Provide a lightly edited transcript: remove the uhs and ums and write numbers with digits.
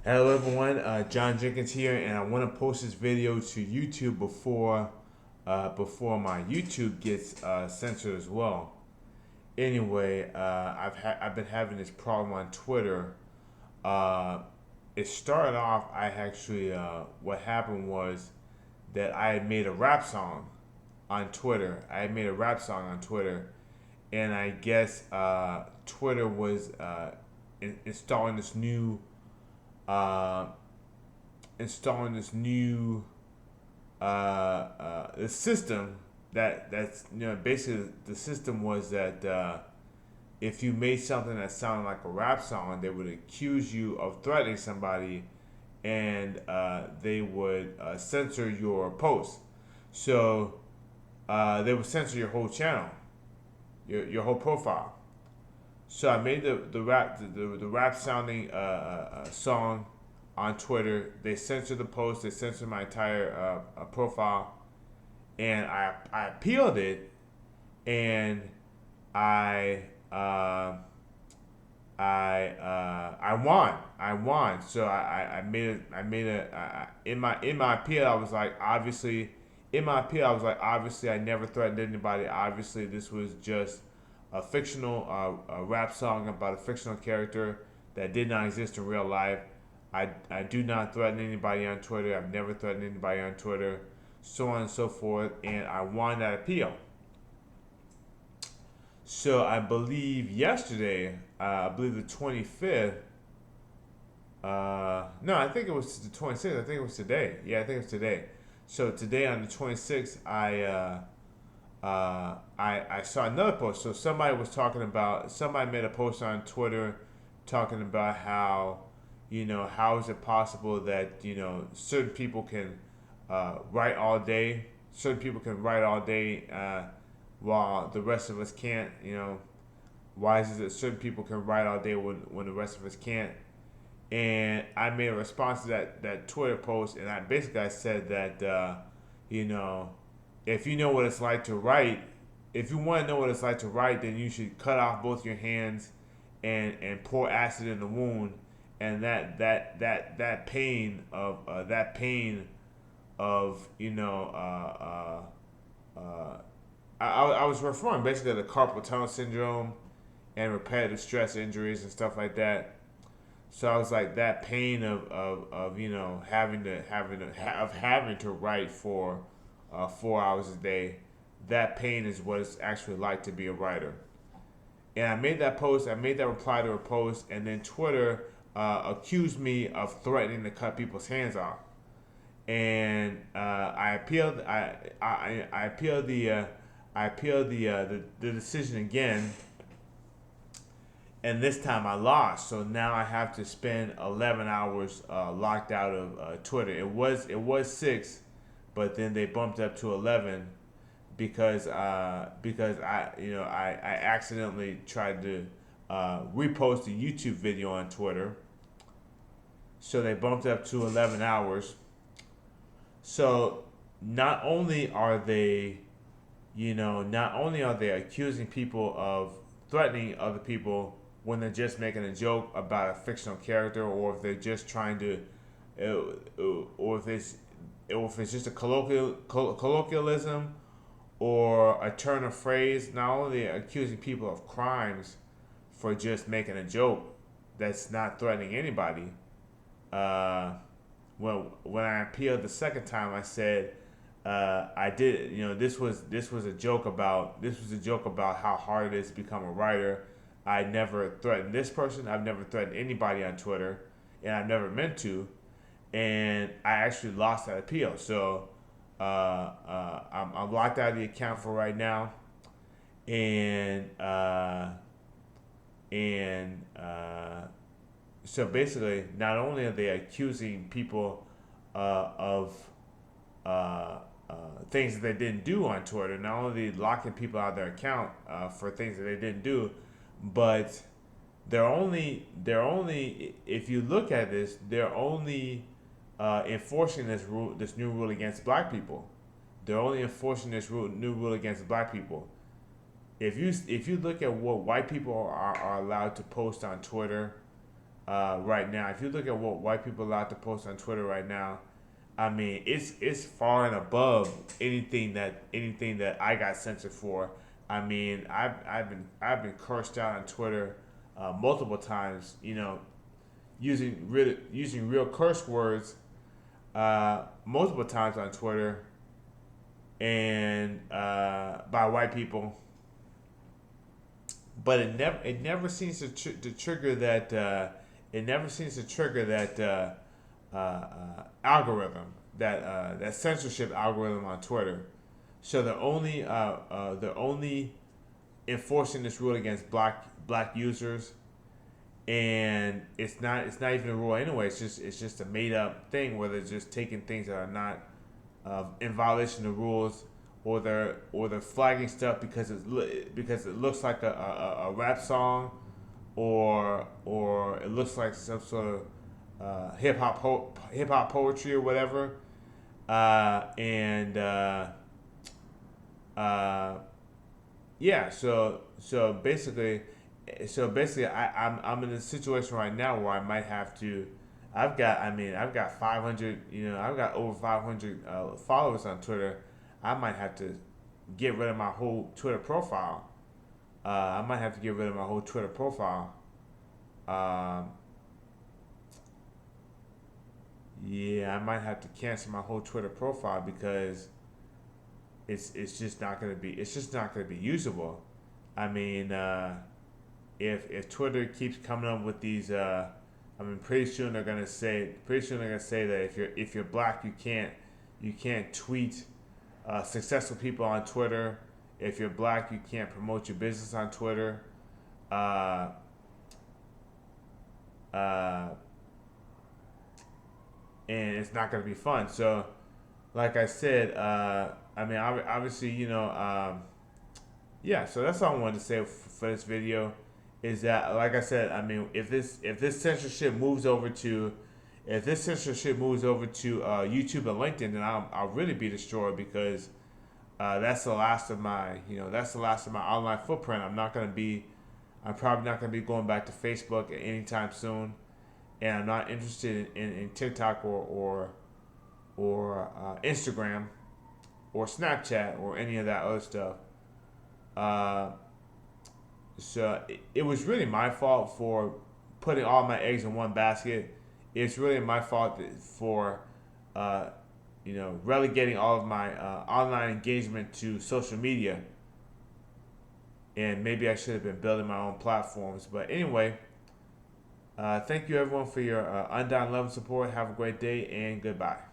Hello everyone, John Jenkins here, and I want to post this video to YouTube before my YouTube gets censored as well. Anyway, I've been having this problem on Twitter. Uh, it started off. What happened was that I had made a rap song on Twitter. I had made a rap song on Twitter, and I guess Twitter was installing this new uh, installing this new the system that's basically the system was that if you made something that sounded like a rap song, they would accuse you of threatening somebody, and they would censor your post. So they would censor your whole channel, your whole profile. So I made the rap sounding song on Twitter. They censored the post. They censored my entire profile, and I appealed it, and I uh, I won. I won. So I made a in my appeal. I was like, obviously in my appeal I was like, obviously I never threatened anybody. Obviously this was just a fictional a rap song about a fictional character that did not exist in real life. I do not threaten anybody on Twitter. I've never threatened anybody on Twitter, so on and so forth. And I won that appeal. So I believe yesterday, I believe the 25th. No, I think it was the 26th. I think it was today. Yeah, I think it was today. So today on the 26th, I saw another post. So somebody made a post on Twitter talking about how is it possible that certain people can write all day, certain people can write all day while the rest of us can't. Why is it that certain people can write all day when the rest of us can't? And I made a response to that Twitter post, and I said that you know if you know what it's like to write, if you want to know what it's like to write, then you should cut off both your hands and pour acid in the wound, and that pain of I was referring basically to the carpal tunnel syndrome and repetitive stress injuries and stuff like that. So I was like that pain of having to write for 4 hours a day. That pain is what it's actually like to be a writer. And I made that post. I made that reply to a post, and then Twitter accused me of threatening to cut people's hands off. And I appealed. I appealed the decision again, and this time I lost. So now I have to spend 11 hours locked out of Twitter. It was 6, but then they bumped up to 11 because I accidentally tried to repost a YouTube video on Twitter. So they bumped up to 11 hours. So not only are they not only are they accusing people of threatening other people when they're just making a joke about a fictional character, or if they're just trying to, or if it's just a colloquialism or a turn of phrase. Not only accusing people of crimes for just making a joke that's not threatening anybody. Uh, when I appealed the second time, I said I did. This was a joke about how hard it is to become a writer. I never threatened this person. I've never threatened anybody on Twitter, and I've never meant to. And I actually lost that appeal. So I'm locked out of the account for right now, and and so basically, not only are they accusing people of uh, things that they didn't do on Twitter, not only locking people out of their account for things that they didn't do, but they're only if you look at this, they're only enforcing this new rule against black people. They're only enforcing this new rule against black people. If you look at what white people are allowed to post on Twitter, right now. If you look at what white people allowed to post on Twitter right now, I mean, it's far and above anything that I got censored for. I mean, I've been cursed out on Twitter multiple times. You know, using real curse words multiple times on Twitter and by white people, but it never seems to trigger that it never seems to trigger that algorithm, that censorship algorithm on Twitter. So they're only enforcing this rule against black users, and it's not even a rule anyway. It's just a made up thing where they're just taking things that are not in violation of rules, or they're flagging stuff because it looks like a rap song, or it looks like some sort of hip hop poetry or whatever, and uh, yeah. So basically, I'm in a situation right now where I might have to. I've got 500. I've got over 500 followers on Twitter. I might have to get rid of my whole Twitter profile. I might have to get rid of my whole Twitter profile. Um, yeah, I might have to cancel my whole Twitter profile because it's just not gonna be usable. I mean, if Twitter keeps coming up with these, I mean, pretty soon they're gonna say that if you're black, you can't tweet successful people on Twitter. If you're black, you can't promote your business on Twitter. Uh, uh, and it's not gonna be fun. So, like I said, I mean, obviously, yeah. So that's all I wanted to say for this video. Is that, like I said, I mean, if this censorship moves over to YouTube and LinkedIn, then I'll really be destroyed because that's the last of my online footprint. I'm probably not gonna be going back to Facebook anytime soon, and I'm not interested in TikTok or Instagram or Snapchat or any of that other stuff. Uh, so it was really my fault for putting all my eggs in one basket. It's really my fault for uh, relegating all of my online engagement to social media, and maybe I should have been building my own platforms. But anyway, thank you everyone for your undying love and support. Have a great day and goodbye.